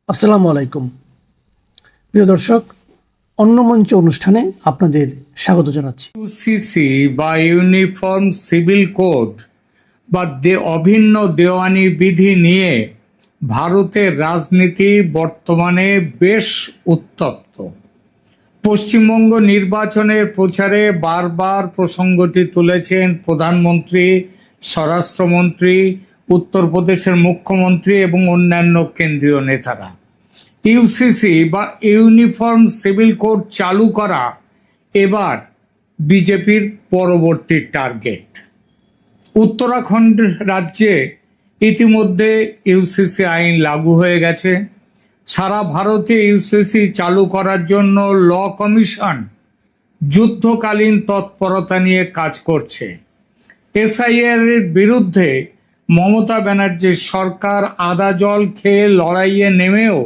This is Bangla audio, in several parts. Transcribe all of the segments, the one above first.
আসসালামু আলাইকুম প্রিয় দর্শক, অন্য মঞ্চ অনুষ্ঠানে আপনাদের স্বাগত জানাচ্ছি। ইউসিসি বা ইউনিফর্ম সিভিল কোড বা অভিন্ন দেওয়ানি বিধি নিয়ে ভারতের রাজনীতি বর্তমানে বেশ উত্তপ্ত। পশ্চিমবঙ্গ নির্বাচনের প্রচারে বারবার প্রসঙ্গটি তুলেছেন প্রধানমন্ত্রী, স্বরাষ্ট্রমন্ত্রী, উত্তরপ্রদেশের মুখ্যমন্ত্রী এবং অন্যান্য কেন্দ্রীয় নেতারা। ইউসিসি বা ইউনিফর্ম সিভিল কোড চালু করা এবার বিজেপির পরবর্তী টার্গেট। উত্তরাখণ্ড রাজ্যে ইতিমধ্যে ইউসিসি আইন লাগু হয়ে গেছে। সারা ভারতে ইউসিসি চালু করার জন্য ল কমিশন যুদ্ধকালীন তৎপরতা নিয়ে কাজ করছে। এসআইআর এর বিরুদ্ধে মমতা ব্যানার্জির সরকার আদা জল খেয়ে লড়াইয়ে নেমেও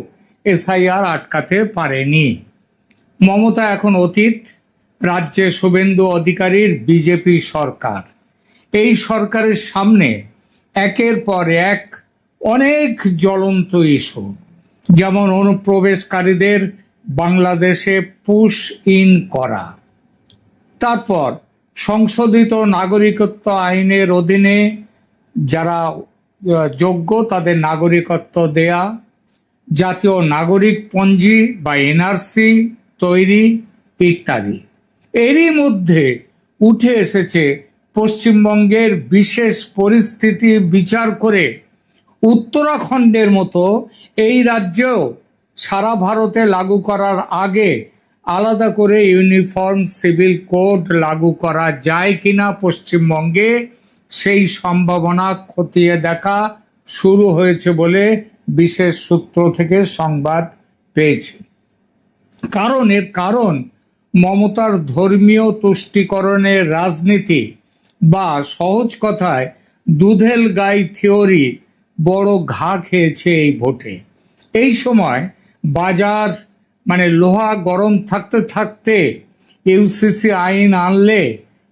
এসআইআর আটকাতে পারেনি। মমতা এখন অতীত, রাজ্যে শুভেন্দু অধিকারীর বিজেপি সরকার। এই সরকারের সামনে একের পর এক অনেক জ্বলন্ত ইস্যু, যেমন অনুপ্রবেশকারীদের বাংলাদেশে পুশ ইন করা, তারপর সংশোধিত নাগরিকত্ব আইনের অধীনে যারা যোগ্য তাদের নাগরিকত্ব দেয়া, জাতীয় নাগরিক পঞ্জি বা এনআরসি তৈরি ইত্যাদি। এরই মধ্যে উঠে এসেছে পশ্চিমবঙ্গের বিশেষ পরিস্থিতি বিচার করে উত্তরাখণ্ডের মতো এই রাজ্যেও সারা ভারতে লাগু করার আগে আলাদা করে ইউনিফর্ম সিভিল কোড লাগু করা যায় কিনা পশ্চিমবঙ্গে, সেই সম্ভাবনা খতিয়ে দেখা শুরু হয়েছে বলে বিশেষ সূত্র থেকে সংবাদ পেয়েছি। এর কারণ মমতার ধর্মীয় তুষ্টিকরণের রাজনীতি বা সহজ কথায় দুধেল গাই থিওরি বড় ঘা খেয়েছে এই ভোটে। এই সময় বাজার লোহা গরম থাকতে থাকতে ইউসিসি আইন আনলে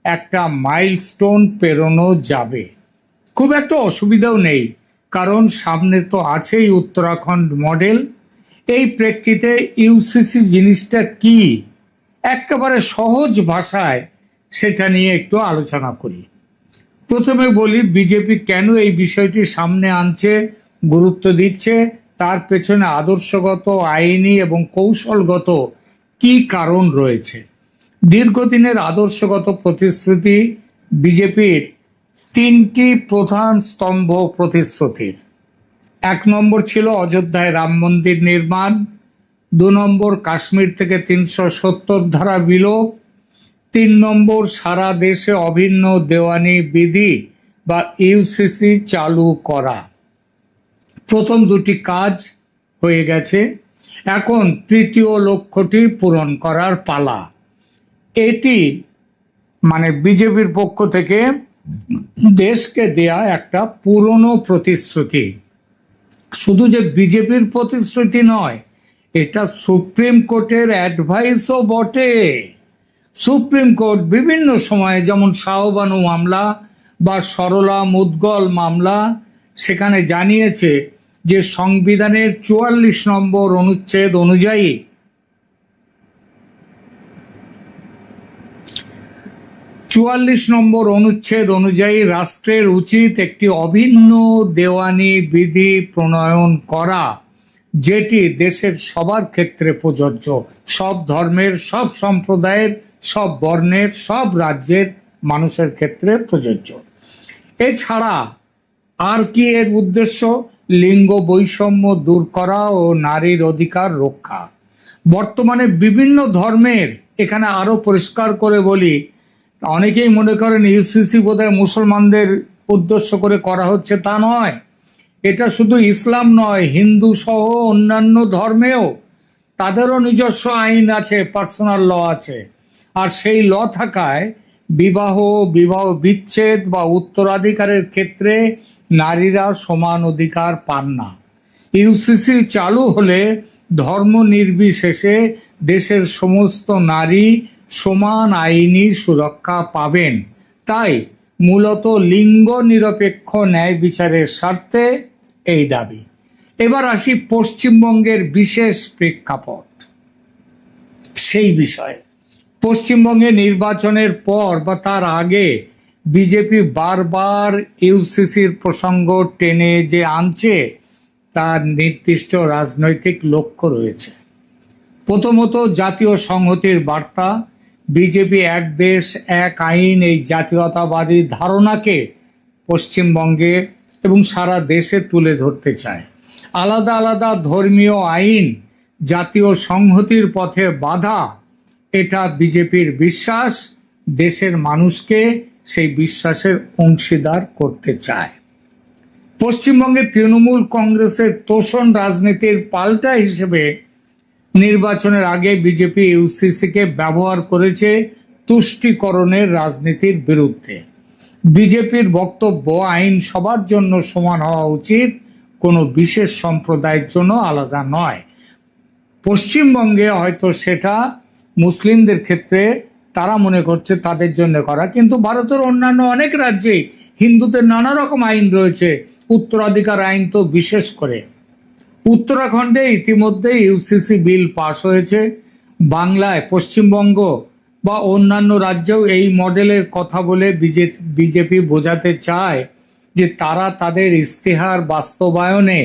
একটা মাইলস্টোন পেরোনো যাবে, খুব একটা অসুবিধাও নেই, কারণ সামনে তো আছেই উত্তরাখণ্ড মডেল। এই প্রেক্ষিতে ইউসিসি জিনিসটা কি, একেবারে সহজ ভাষায় সেটা নিয়ে একটু আলোচনা করি। প্রথমে বলি বিজেপি কেন এই বিষয়টি সামনে আনছে, গুরুত্ব দিচ্ছে, তার পেছনে আদর্শগত, আইনি এবং কৌশলগত কি কারণ রয়েছে। দীর্ঘদিনের আদর্শগত প্রতিশ্রুতি বিজেপির তিনটি প্রধান স্তম্ভ প্রতিশ্রুতির। 1 নম্বর ছিল অযোধ্যায় রাম মন্দির নির্মাণ, 2 নম্বর কাশ্মীর থেকে 370 ধারা বিলোপ, 3 নম্বর সারা দেশে অভিন্ন দেওয়ানি বিধি বা ইউসিসি চালু করা। প্রথম দুটি কাজ হয়ে গেছে, এখন তৃতীয় লক্ষ্যটি পূরণ করার পালা। এটি বিজেপির পক্ষ থেকে দেশকে দেয়া একটা পুরনো প্রতিশ্রুতি। শুধু যে বিজেপির প্রতিশ্রুতি নয়, এটা সুপ্রিম কোর্টের অ্যাডভাইসও বটে। সুপ্রিম কোর্ট বিভিন্ন সময়ে, যেমন শাহবানু মামলা বা সরলা মুদগল মামলা, সেখানে জানিয়েছে যে সংবিধানের 44 নম্বর অনুচ্ছেদ অনুযায়ী রাষ্ট্রের উচিত একটি অভিন্ন দেওয়ানি বিধি প্রণয়ন করা, যেটি দেশের সবার ক্ষেত্রে প্রযোজ্য, সব ধর্মের, সব সম্প্রদায়ের, সব বর্ণের, সব রাজ্যের মানুষের ক্ষেত্রে প্রযোজ্য। এছাড়া আর কি এর উদ্দেশ্য? লিঙ্গ বৈষম্য দূর করা ও নারীর অধিকার রক্ষা। বর্তমানে বিভিন্ন ধর্মের, এখানে আরো পরিষ্কার করে বলি, অনেকেই মনে করেন ইউসিসি বোধহয় মুসলমানদের উদ্দেশ্য করে করা হচ্ছে, তা নয়। এটা শুধু ইসলাম নয়, হিন্দু সহ অন্যান্য ধর্মেও তাদেরও নিজস্ব আইন আছে, পার্সোনাল ল আছে। আর সেই ল থাকায় বিবাহ বিচ্ছেদ বা উত্তরাধিকারের ক্ষেত্রে নারীরা সমান অধিকার পান না। ইউসিসি চালু হলে ধর্ম নির্বিশেষে দেশের সমস্ত নারী সমান আইনি সুরক্ষা পাবেন। তাই মূলত লিঙ্গ নিরপেক্ষ ন্যায় বিচারের স্বার্থে এই দাবি। এবার আসি পশ্চিমবঙ্গের বিশেষ প্রেক্ষাপট সেই বিষয়ে। পশ্চিমবঙ্গে নির্বাচনের পর বা তার আগে বিজেপি বারবার ইউসিসির প্রসঙ্গ টেনে যে আনছে তার নির্দিষ্ট রাজনৈতিক লক্ষ্য রয়েছে। প্রথমত জাতীয় সংহতির বার্তা। বিজেপি এক দেশ এক আইন এই জাতীয়তাবাদী ধারণাকে পশ্চিমবঙ্গে এবং সারা দেশে তুলে ধরতে চায়। আলাদা আলাদা ধর্মীয় আইন জাতীয় সংহতির পথে বাধা, এটা বিজেপির বিশ্বাস। দেশের মানুষকে সেই বিশ্বাসের অংশীদার করতে চায়। পশ্চিমবঙ্গে তৃণমূল কংগ্রেসের তোষণ রাজনীতির পাল্টা হিসেবে নির্বাচনের আগে বিজেপি ইউসিসিকে ব্যবহার করেছে তুষ্টিকরণের রাজনীতির বিরুদ্ধে। বিজেপির বক্তব্য আইন সবার জন্য সমান হওয়া উচিত, কোনো বিশেষ সম্প্রদায়ের জন্য আলাদা নয়। পশ্চিমবঙ্গে হয়তো সেটা মুসলিমদের ক্ষেত্রে তারা মনে করছে তাদের জন্য করা, কিন্তু ভারতের অন্যান্য অনেক রাজ্যে হিন্দুদের নানা রকম আইন রয়েছে, উত্তরাধিকার আইন তো বিশেষ করে। উত্তরাখণ্ডে ইতিমধ্যে ইউসিসি বিল পাশ হয়েছে। বাংলায় পশ্চিমবঙ্গ বা অন্যান্য রাজ্যেও এই মডেলের কথা বলে বিজেপি বোঝাতে চায় যে তারা তাদের ইস্তেহার বাস্তবায়নে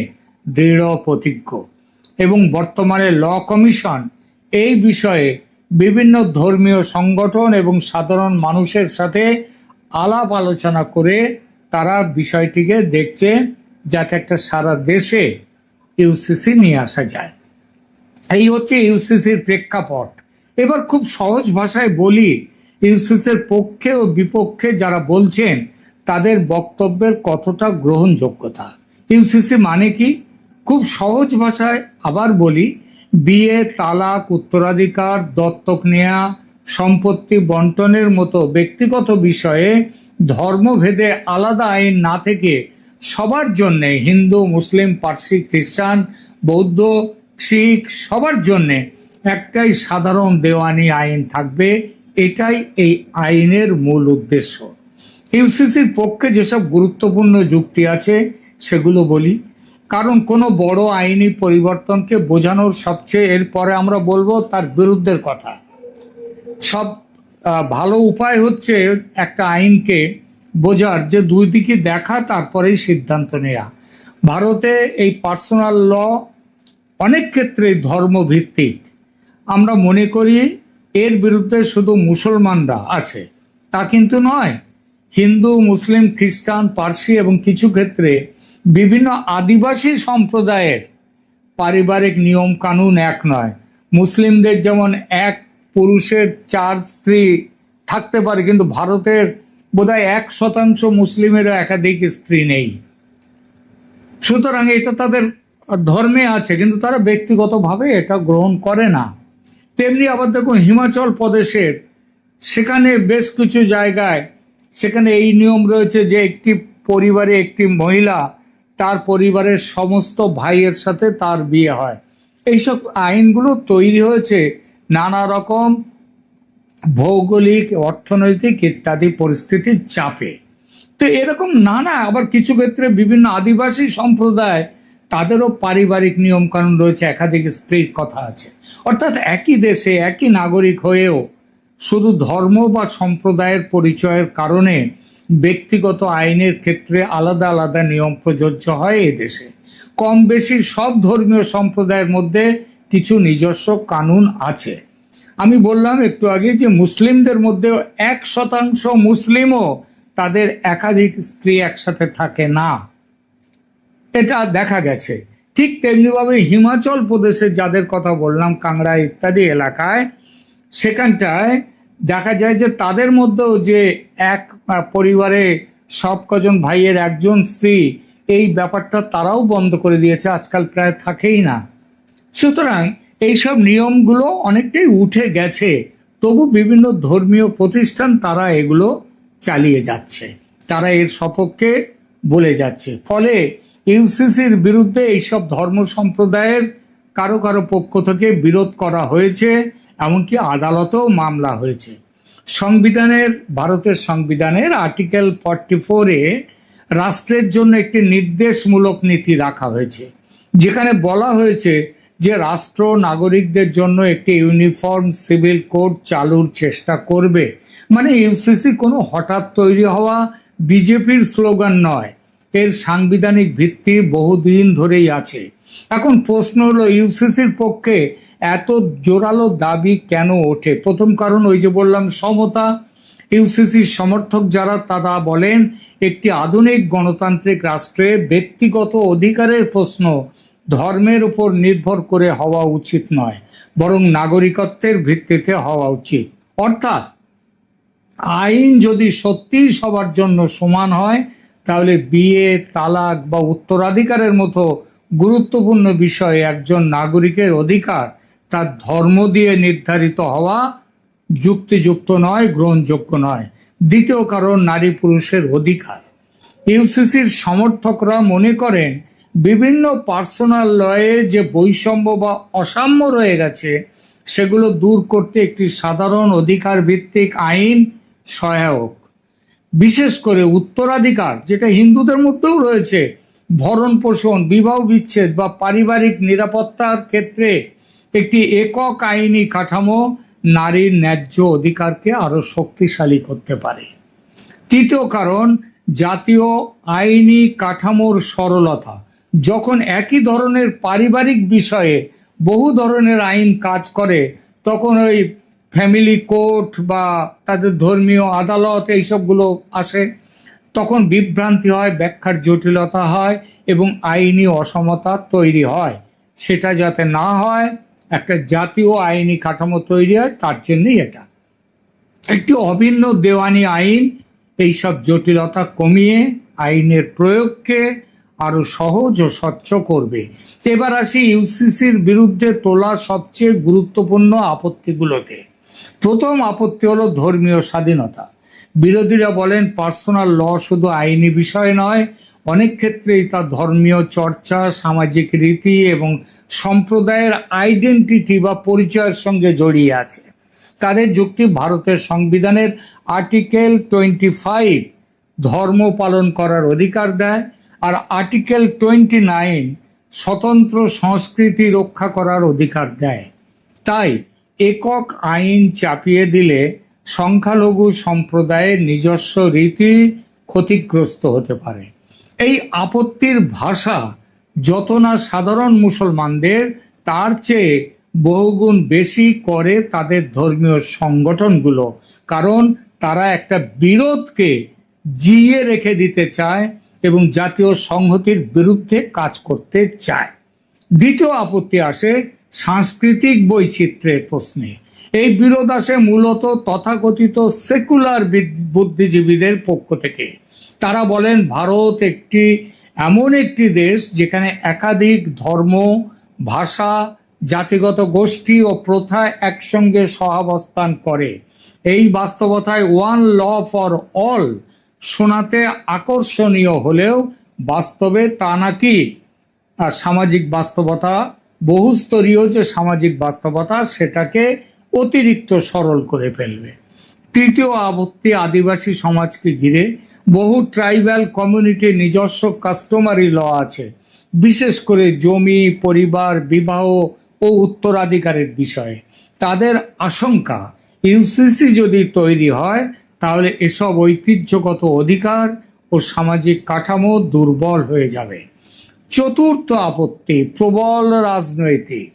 দৃঢ় প্রতিজ্ঞ। এবং বর্তমানে ল কমিশন এই বিষয়ে বিভিন্ন ধর্মীয় সংগঠন এবং সাধারণ মানুষের সাথে আলাপ আলোচনা করে তারা বিষয়টিকে দেখছে যাতে একটা সারা দেশে ইউসিসি নিয়ে আসা যায়। এই হচ্ছে ইউসিসির প্রেক্ষাপট। এবার খুব সহজ ভাষায় বলি, ইউসিসির পক্ষে ও বিপক্ষে যারা বলছেন তাদের বক্তব্যের কতটা গ্রহণযোগ্যতা। ইউসিসি মানে কি? খুব সহজ ভাষায় আবার বলি, বিয়ে, তালাক, উত্তরাধিকার, দত্তক নেয়া, সম্পত্তি বন্টনের মতো ব্যক্তিগত বিষয়ে ধর্মভেদে আলাদা আইন না থেকে সবার জন্যে, হিন্দু, মুসলিম, পার্সি, খ্রিস্টান, বৌদ্ধ, শিখ সবার জন্যে একটাই সাধারণ দেওয়ানি আইন থাকবে। এটাই এই আইনের মূল উদ্দেশ্য। ইউসিসির পক্ষে যেসব গুরুত্বপূর্ণ যুক্তি আছে সেগুলো বলি, কারণ কোনো বড় আইনি পরিবর্তনকে বোঝানোর সবচেয়ে, এরপরে আমরা বলবো তার বিরুদ্ধের কথা। সব ভালো উপায় হচ্ছে একটা আইনকে বোঝার যে দুই দিকে দেখা, তারপরেই সিদ্ধান্ত নেওয়া। ভারতে এই পার্সোনাল ল অনেক ক্ষেত্রে ধর্মভিত্তিক। আমরা মনে করি এর বিরুদ্ধে শুধু মুসলমানরা আছে, তা কিন্তু নয়। হিন্দু, মুসলিম, খ্রিস্টান, পার্সি এবং কিছু ক্ষেত্রে বিভিন্ন আদিবাসী সম্প্রদায়ের পারিবারিক নিয়ম কানুন এক নয়। মুসলিমদের যেমন এক পুরুষের 4 স্ত্রী থাকতে পারে, কিন্তু ভারতের বোধহয় 1% মুসলিমেরও একাধিক স্ত্রী নেই। সুতরাং এটা তাদের ধর্মে আছে, কিন্তু তারা ব্যক্তিগতভাবে এটা গ্রহণ করে না। তেমনি আবার দেখুন হিমাচল প্রদেশের, সেখানে বেশ কিছু জায়গায় সেখানে এই নিয়ম রয়েছে যে একটি পরিবারে একটি মহিলা তার পরিবারের সমস্ত ভাইয়ের সাথে তার বিয়ে হয়। এইসব আইনগুলো তৈরি হয়েছে নানা রকম ভৌগোলিক, অর্থনৈতিক ইত্যাদি পরিস্থিতির চাপে। তো এরকম নানা, আবার কিছু ক্ষেত্রে বিভিন্ন আদিবাসী সম্প্রদায় তাদেরও পারিবারিক নিয়ম কানুন রয়েছে, একাধিক স্ত্রীর কথা আছে। অর্থাৎ একই দেশে একই নাগরিক হয়েও শুধু ধর্ম বা সম্প্রদায়ের পরিচয়ের কারণে ব্যক্তিগত আইনের ক্ষেত্রে আলাদা আলাদা নিয়ম প্রযোজ্য হয় এ দেশে। কম বেশি সব ধর্মীয় সম্প্রদায়ের মধ্যে কিছু নিজস্ব কানুন আছে। আমি বললাম একটু আগে যে মুসলিমদের মধ্যেও 1% মুসলিমও তাদের একাধিক স্ত্রী একসাথে থাকে না, এটা দেখা গেছে। ঠিক তেমনিভাবে হিমাচল প্রদেশে যাদের কথা বললাম, কাংড়া ইত্যাদি এলাকায়, সেখানটায় দেখা যায় যে তাদের মধ্যেও যে এক পরিবারে সব কজন ভাইয়ের একজন স্ত্রী, এই ব্যাপারটা তারাও বন্ধ করে দিয়েছে, আজকাল প্রায় থাকেই না। সুতরাং এইসব নিয়মগুলো অনেকটাই উঠে গেছে, তবু বিভিন্ন ধর্মীয় প্রতিষ্ঠান তারা এগুলো চালিয়ে যাচ্ছে, তারা এর সপক্ষে বলে যাচ্ছে। ফলে ইউসিসির বিরুদ্ধে এইসব ধর্ম সম্প্রদায়ের কারো কারো পক্ষ থেকে বিরোধ করা হয়েছে, এমনকি আদালতেও মামলা হয়েছে। ভারতের সংবিধানের আর্টিকেল 44-এ রাষ্ট্রের জন্য একটি নির্দেশমূলক নীতি রাখা হয়েছে। যেখানে বলা হয়েছে যে রাষ্ট্র নাগরিকদের জন্য একটি ইউনিফর্ম সিভিল কোড চালুর চেষ্টা করবে। মানে ইউসিসি কোনো হঠাৎ তৈরি হওয়া বিজেপির স্লোগান নয়, এর সাংবিধানিক ভিত্তি বহুদিন ধরেই আছে। এখন প্রশ্ন হলো, ইউসিসির পক্ষে এত জোরালো দাবি কেন ওঠে? প্রথম কারণ ওই যে বললাম, সমতা। ইউসিসির সমর্থক যারা তারা বলেন একটি আধুনিক গণতান্ত্রিক রাষ্ট্রে ব্যক্তিগত অধিকারের প্রশ্ন ধর্মের উপর নির্ভর করে হওয়া উচিত নয়, বরং নাগরিকত্বের ভিত্তিতে হওয়া উচিত। অর্থাৎ আইন যদি সত্যিই সবার জন্য সমান হয়, তাহলে বিয়ে, তালাক বা উত্তরাধিকারের মতো গুরুত্বপূর্ণ বিষয়ে একজন নাগরিকের অধিকার তার ধর্ম দিয়ে নির্ধারিত হওয়া যুক্তিযুক্ত নয়, গ্রহণযোগ্য নয়। দ্বিতীয় কারণ, নারী পুরুষের অধিকার। ইউসিসির সমর্থকরা মনে করেন বিভিন্ন পার্সোনাল লয়ে যে বৈষম্য বা অসাম্য রয়ে গেছে সেগুলো দূর করতে একটি সাধারণ অধিকার ভিত্তিক আইন সহায়ক। বিশেষ করে উত্তরাধিকার, যেটা হিন্দুদের মধ্যেও রয়েছে, ভরণ পোষণ, বিবাহ বিচ্ছেদ বা পারিবারিক নিরাপত্তার ক্ষেত্রে একটি একক আইনি কাঠামো নারীর ন্যায্য অধিকারকে আরো শক্তিশালী করতে পারে। তৃতীয় কারণ, জাতীয় আইনি কাঠামোর সরলতা। যখন একই ধরনের পারিবারিক বিষয়ে বহু ধরনের আইন কাজ করে, তখন ওই ফ্যামিলি কোর্ট বা তাদের ধর্মীয় আদালত এইসবগুলো আসে, তখন বিভ্রান্তি হয়, ব্যাখ্যার জটিলতা হয় এবং আইনি অসমতা তৈরি হয়। সেটা যাতে না হয়, একটা জাতীয় আইনি কাঠামো তৈরি হয়, তার জন্যই এটা। একটি অভিন্ন দেওয়ানি আইন এইসব জটিলতা কমিয়ে আইনের প্রয়োগকে আরো সহজ ও স্বচ্ছ করবে। এবার আসি ইউসিসির বিরুদ্ধে তোলা সবচেয়ে গুরুত্বপূর্ণ আপত্তিগুলোতে। প্রথম আপত্তি হলো ধর্মীয় স্বাধীনতা। বিরোধীরা বলেন পার্সোনাল ল শুধু আইনি বিষয় নয়, অনেক ক্ষেত্রেই তা ধর্মীয় চর্চা, সামাজিক রীতি এবং সম্প্রদায়ের আইডেন্টিটি বা পরিচয়ের সঙ্গে জড়িয়ে আছে। তাদের যুক্তি, ভারতের সংবিধানের আর্টিকেল 25 ধর্ম পালন করার অধিকার দেয়, আর আর্টিকেল 29 স্বতন্ত্র সংস্কৃতি রক্ষা করার অধিকার দেয়। তাই একক আইন চাপিয়ে দিলে সংখ্যালঘু সম্প্রদায়ের নিজস্ব রীতি ক্ষতিগ্রস্ত হতে পারে। এই আপত্তির ভাষা যত না সাধারণ মুসলমানদের, তার চেয়ে বহুগুণ বেশি করে তাদের ধর্মীয় সংগঠনগুলো, কারণ তারা একটা বিরোধকে জিইয়ে রেখে দিতে চায় এবং জাতীয় সংহতির বিরুদ্ধে কাজ করতে চায়। দ্বিতীয় আপত্তি আসে সাংস্কৃতিক বৈচিত্র্যের প্রশ্নে। এই বিরোধ আসে মূলত তথাকথিত সেকুলার বুদ্ধিজীবীদের পক্ষ থেকে। তারা বলেন ভারত এমন একটি দেশ যেখানে একাধিক ধর্ম, ভাষা, জাতিগত গোষ্ঠী ও প্রথা একসঙ্গে সহাবস্থান করে। এই বাস্তবতায় ওয়ান ল ফর অল শোনাতে আকর্ষণীয় হলেও বাস্তবে তা নাকি সামাজিক বাস্তবতা, বহুস্তরীয় যে সামাজিক বাস্তবতা, সেটাকে অতিরিক্ত সরল করে ফেলবে। তৃতীয় আপত্তি আদিবাসী সমাজকে ঘিরে। বহু ট্রাইবাল কমিউনিটির নিজস্ব কাস্টমারি ল আছে, বিশেষ করে জমি, পরিবার, বিবাহ ও উত্তরাধিকারের বিষয়ে। তাদের আশঙ্কা, ইউসিসি যদি তৈরি হয় তাহলে এসব ঐতিহ্যগত অধিকার ও সামাজিক কাঠামো দুর্বল হয়ে যাবে। চতুর্থ আপত্তি প্রবল রাজনৈতিক।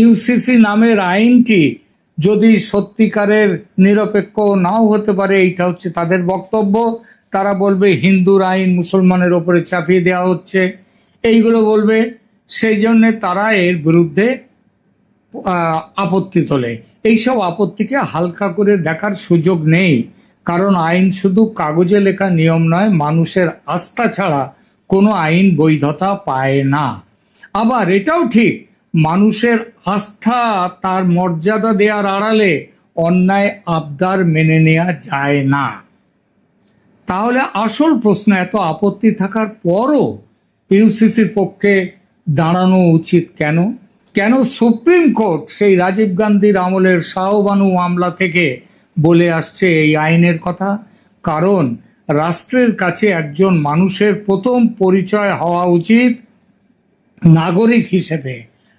ইউসিসি নামের আইনটি যদি সত্যিকারের নিরপেক্ষ নাও হতে পারে, এইটা হচ্ছে তাদের বক্তব্য। তারা বলবে হিন্দুর আইন মুসলমানের ওপরে চাপিয়ে দেওয়া হচ্ছে, এইগুলো বলবে। সেই জন্যে তারা এর বিরুদ্ধে আপত্তি তোলে। এইসব আপত্তিকে হালকা করে দেখার সুযোগ নেই, কারণ আইন শুধু কাগজে লেখা নিয়ম নয়, মানুষের আস্থা ছাড়া কোনো আইন বৈধতা পায় না। আবার এটাও ঠিক, মানুষের আস্থা তার মর্যাদা দেওয়ার আড়ালে অন্যায় আবদার মেনে নেওয়া যায় না। তাহলে আসল প্রশ্ন, এত আপত্তি থাকার পরও ইউসিসির পক্ষে দাঁড়ানো উচিত কেন? কেন সুপ্রিম কোর্ট সেই রাজীব গান্ধীর আমলের শাহবানু মামলা থেকে বলে আসছে এই আইনের কথা? কারণ রাষ্ট্রের কাছে একজন মানুষের প্রথম পরিচয় হওয়া উচিত নাগরিক হিসেবে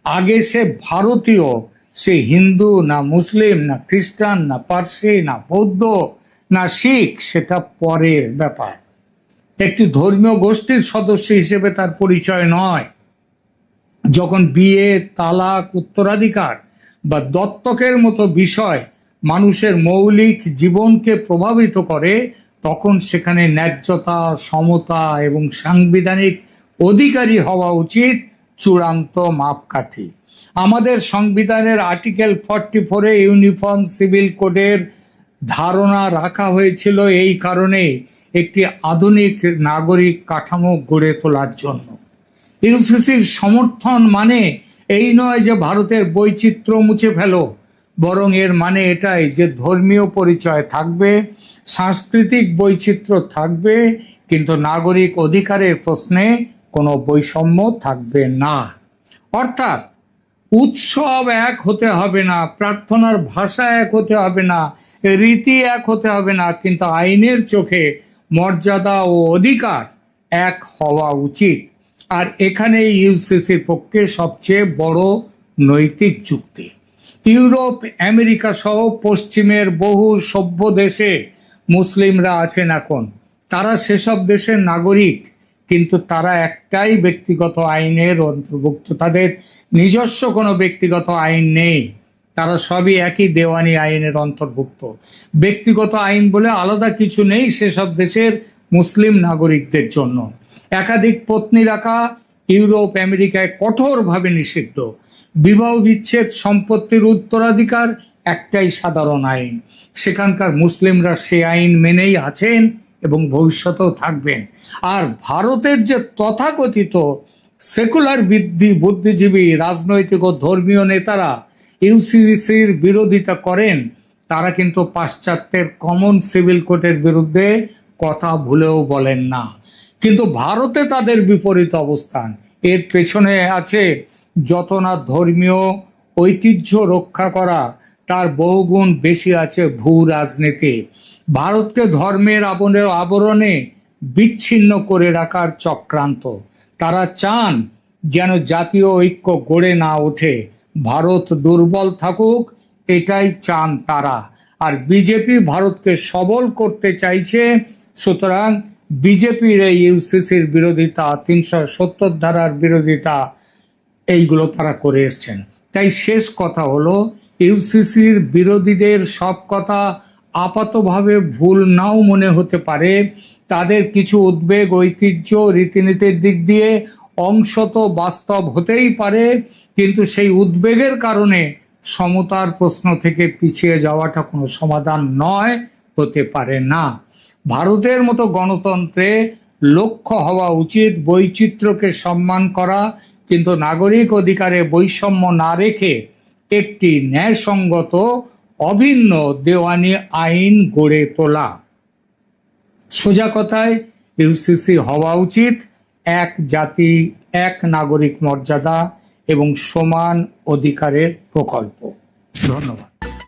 আগে সে ভারতীয়, সে হিন্দু না মুসলিম না খ্রিস্টান না পার্সি না বৌদ্ধ না শিখ, সেটা পরের ব্যাপার। একটি ধর্মীয় গোষ্ঠীর সদস্য হিসেবে তার পরিচয় নয়। যখন বিয়ে, তালাক, উত্তরাধিকার বা দত্তকের মতো বিষয় মানুষের মৌলিক জীবনকে প্রভাবিত করে, তখন সেখানে ন্যায্যতা, সমতা এবং সাংবিধানিক অধিকারী হওয়া উচিত চূড়ান্ত মাপকাঠি। আমাদের সংবিধানের আর্টিকেল 44-এ ইউনিফর্ম সিভিল কোডের ধারণা রাখা হয়েছিল এই কারণে, একটি আধুনিক নাগরিক কাঠামো গড়ে তোলার জন্য। ইউসিসির সমর্থন মানে এই নয় যে ভারতের বৈচিত্র্য মুছে ফেলো, বরং এর মানে এটাই যে ধর্মীয় পরিচয় থাকবে, সাংস্কৃতিক বৈচিত্র্য থাকবে, কিন্তু নাগরিক অধিকারের প্রশ্নে কোনো বৈষম্য থাকবে না। অর্থাৎ উৎসব এক হতে হবে না, প্রার্থনার ভাষা এক হতে হবে না, রীতি এক হতে হবে না, কিন্তু আইনের চোখে মর্যাদা ও অধিকার এক হওয়া উচিত। আর এখানে ইউসিসির পক্ষে সবচেয়ে বড় নৈতিক যুক্তি। ইউরোপ, আমেরিকা সহ পশ্চিমের বহু সভ্য দেশে মুসলিমরা আছেন এখন। তারা সেসব দেশের নাগরিক, কিন্তু তারা একটাই ব্যক্তিগত আইনের অন্তর্ভুক্ত। তাদের নিজস্ব কোনো ব্যক্তিগত আইন নেই, তারা সবই একই দেওয়ানি আইনের অন্তর্ভুক্ত। ব্যক্তিগত আইন বলে আলাদা কিছু নেই সেসব দেশের মুসলিম নাগরিকদের জন্য। একাধিক পত্নী রাখা ইউরোপ, আমেরিকায় কঠোরভাবে নিষিদ্ধ। বিবাহ বিচ্ছেদ, সম্পত্তির উত্তরাধিকার একটাই সাধারণ আইন। সেখানকার মুসলিমরা সে আইন মেনেই আছেন এবং ভবিষ্যতেও থাকবেন। আর ভারতের যে তথাকথিত সেকুলার বুদ্ধিজীবী, রাজনৈতিক ও ধর্মীয় নেতারা ইউসিসির বিরোধিতা করেন, তারা কিন্তু পাশ্চাত্যের কমন সিভিল কোডের বিরুদ্ধে কথা ভুলেও বলেন না। কিন্তু ভারতে তাদের বিপরীত অবস্থান। এর পেছনে আছে যত না ধর্মীয় ঐতিহ্য রক্ষা করা, তার বহুগুণ বেশি আছে ভূ রাজনীতি। ভারতকে ধর্মের আবরণে বিচ্ছিন্ন করে রাখার চক্রান্ত। তারা চান যেন জাতীয় ঐক্য গড়ে না ওঠে, ভারত দুর্বল থাকুক, এটাই চান তারা। আর বিজেপি ভারতকে সবল করতে চাইছে, সুতরাং বিজেপির এই ইউসিসির বিরোধিতা, 370 ধারার বিরোধিতা, এইগুলো তারা করে এসছেন। তাই শেষ কথা হলো, ইউসিসির বিরোধীদের সব কথা আপাতভাবে ভুল নাও মনে হতে পারে। তাদের কিছু উদ্বেগ ঐতিহ্য রীতিনীতির দিক দিয়ে অংশত বাস্তব হতেই পারে, কিন্তু সেই উদ্বেগের কারণে সমতার প্রশ্ন থেকে পিছিয়ে যাওয়াটা কোনো সমাধান নয়, হতে পারে না। ভারতের মতো গণতন্ত্রে লক্ষ্য হওয়া উচিত বৈচিত্র্যকে সম্মান করা, কিন্তু নাগরিক অধিকারে বৈষম্য না রেখে একটি ন্যায়সঙ্গত অভিন্ন দেওয়ানি আইন গড়ে তোলা। সোজা কথায় ইউসিসি হওয়া উচিত এক জাতি, এক নাগরিক মর্যাদা এবং সমান অধিকারের প্রকল্প। ধন্যবাদ।